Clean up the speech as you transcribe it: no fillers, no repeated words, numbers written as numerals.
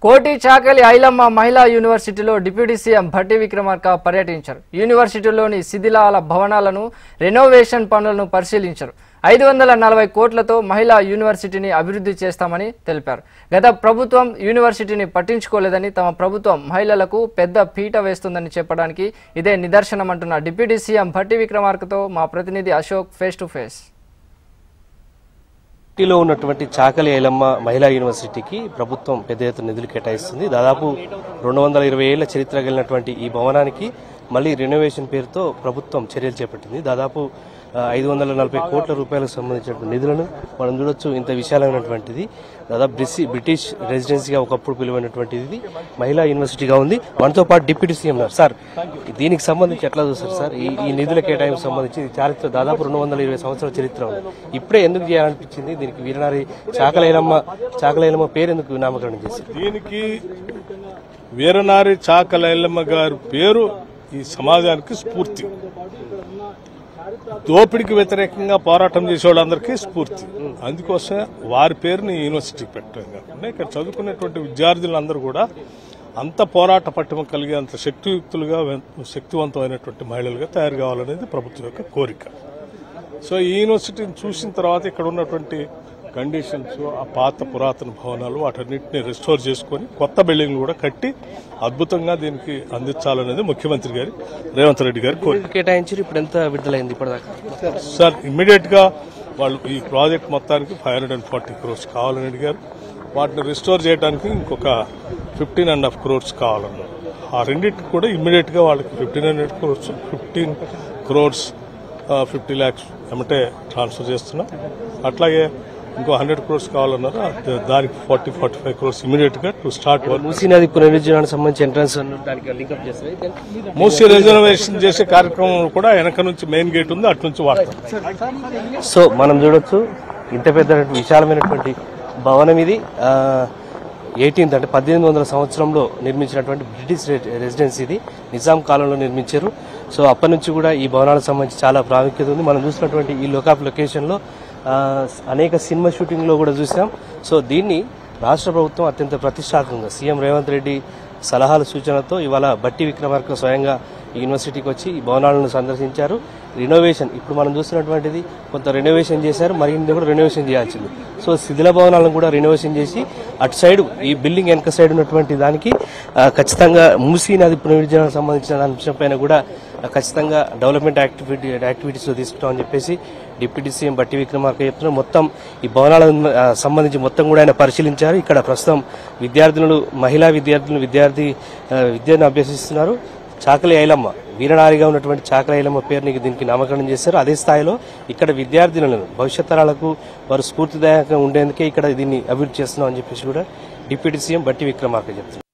కోటి చాకలి ఐలమ్మ మహిళా యూనివర్సిటీలో డిప్యూటీ సీఎం భట్టి విక్రమార్క పర్యటించారు. యూనివర్సిటీలోని శిథిలాల భవనాలను రెనోవేషన్ పనులను పరిశీలించారు. 540 కోట్లతో మహిళా యూనివర్సిటీని అభివృద్ధి చేస్తామని తెలిపారు. గత ప్రభుత్వం యూనివర్సిటీని పట్టించుకోలేదని, తమ ప్రభుత్వం మహిళలకు పెద్ద పీట వేస్తుందని చెప్పడానికి ఇదే నిదర్శనమంటున్న డిప్యూటీ సీఎం భట్టి విక్రమార్కతో మా ప్రతినిధి అశోక్ ఫేస్ టు ఫేస్. లో ఉన్నటువంటి చాకలి ఐలమ్మ మహిళా యూనివర్సిటీకి ప్రభుత్వం పెద్ద ఎత్తున నిధులు కేటాయిస్తుంది. దాదాపు 220 ఏళ్ల చరిత్ర కలిగినటువంటి ఈ భవనానికి మళ్లీ రెనోవేషన్ పేరుతో ప్రభుత్వం చర్యలు చేపట్టింది. దాదాపు 540 కోట్ల రూపాయలకు సంబంధించినటువంటి నిధులను మనం చూడొచ్చు. ఇంత విశాలమైనటువంటిది, దాదాపు బ్రిటిష్ రెసిడెన్సీగా ఒకప్పుడు పిలువైనటువంటిది మహిళా యూనివర్సిటీగా ఉంది. మనతో పాటు డిప్యూటీ సీఎం ఉన్నారు. సార్, దీనికి సంబంధించి ఎట్లా చూస్తారు సార్? ఈ నిధుల కేటాయింపు సంబంధించి చారిత్ర దాదాపు 220 సంవత్సరాల చరిత్ర ఉంది. ఇప్పుడే ఎందుకు చేయాలనిపించింది? దీనికి వీరనారి చాకలైలమ్మ పేరు ఎందుకు నామకరణం చేశారు? దీనికి వీరనారి చాకలైలమ్మ గారి పేరు ఈ సమాజానికి స్ఫూర్తి. దోపిడికి వ్యతిరేకంగా పోరాటం చేసే వాళ్ళందరికీ స్ఫూర్తి. అందుకోసమే వారి పేరుని యూనివర్సిటీకి పెట్టడం కాకుండా ఇక్కడ చదువుకునేటువంటి విద్యార్థులందరూ కూడా అంత పోరాట పట్టుమ కలిగి అంత శక్తివంతమైనటువంటి మహిళలుగా తయారు కావాలనేది ప్రభుత్వం యొక్క కోరిక. సో ఈ యూనివర్సిటీని చూసిన తర్వాత ఇక్కడ ఉన్నటువంటి కండిషన్స్, ఆ పాత పురాతన భవనాలు, వాటన్నింటినీ రెస్టోర్ చేసుకుని కొత్త బిల్డింగ్లు కూడా కట్టి అద్భుతంగా దీనికి అందించాలనేది ముఖ్యమంత్రి గారి రేవంత్ రెడ్డి గారి కోరిక. కేటాయించారు. ఇప్పుడు ఎంత విడుదలైంది ఇప్పటిదాకా? సార్, ఇమ్మీడియట్ గా వాళ్ళు ఈ ప్రాజెక్ట్ మొత్తానికి 540 crores కావాలని అడిగారు. వాటిని రిస్టోర్ చేయడానికి ఇంకొక 15.5 crores కావాలన్నారు. ఆ రెండింటికి కూడా ఇమ్మీడియట్ గా వాళ్ళకి 15 crores 50 lakhs ఏమంటే ట్రాన్స్ఫర్ చేస్తున్నాం. అట్లాగే ఇంకో 100 crores కావాలన్నారు. దానికి 40-45 crores ఇమీడియట్ గా టు స్టార్ట్. మూసీ నది పునరుజ్జీవనానికి సంబంధించి ఎంట్రన్స్ దానికి లింకప్ చేస్తారు. మూసీ రిజర్వేషన్ చేసే కార్యక్రమం కూడా వెనక నుంచి మెయిన్ గేట్ ఉంది, అటు నుంచి వాడతాం. సో మనం చూడొచ్చు, ఇంత పెద్ద విశాలమైనటువంటి భవనం ఇది. 1800 సంవత్సరంలో నిర్మించినటువంటి బ్రిటిష్ రెసిడెన్సీ ఇది. నిజాం కాలంలో నిర్మించారు. సో అప్పటి నుంచి కూడా ఈ భవనాలకు సంబంధించి చాలా ప్రాముఖ్యత ఉంది. మనం చూసినటువంటి ఈ లొకేషన్ లో అనేక సినిమా షూటింగ్ లో కూడా చూసాం. సో దీన్ని రాష్ట్ర ప్రభుత్వం అత్యంత ప్రతిష్టాత్మకంగా సీఎం రేవంత్ రెడ్డి సలహాల సూచనలతో ఇవాళ భట్టి విక్రమార్క స్వయంగా యూనివర్సిటీకి వచ్చి ఈ భవనాలను సందర్శించారు. రినోవేషన్ ఇప్పుడు మనం చూస్తున్నటువంటిది కొంత రెనోవేషన్ చేశారు, మరిన్ని కూడా రెనోవేషన్ చేయాల్సింది. సో శిథిల భవనాలను కూడా రెనోవేషన్ చేసి అటు సైడ్ ఈ బిల్డింగ్ వెనక సైడ్ ఉన్నటువంటి దానికి ఖచ్చితంగా మూసీ నది పునరుజ్జీవనానికి సంబంధించిన అంశంపైన కూడా ఖచ్చితంగా డెవలప్మెంట్ యాక్టివిటీస్ లో తీసుకుంటామని చెప్పేసి డిప్యూటీ సీఎం భట్టి విక్రమార్క చెప్తున్నారు. మొత్తం ఈ భవనాలకు సంబంధించి మొత్తం కూడా ఆయన పరిశీలించారు. ఇక్కడ ప్రస్తుతం మహిళా విద్యను అభ్యసిస్తున్నారు. చాకలి ఐలమ్మ వీరనారిగా ఉన్నటువంటి చాకలి ఐలమ్మ పేరుని దీనికి నామకరణం చేశారు. అదే స్థాయిలో ఇక్కడ విద్యార్థులను భవిష్యత్ తరాలకు వారు స్ఫూర్తిదాయకంగా ఉండేందుకే ఇక్కడ దీన్ని అభివృద్ధి చేస్తున్నామని చెప్పేసి కూడా డిప్యూటీ సీఎం భట్టి విక్రమార్క చెప్తున్నారు.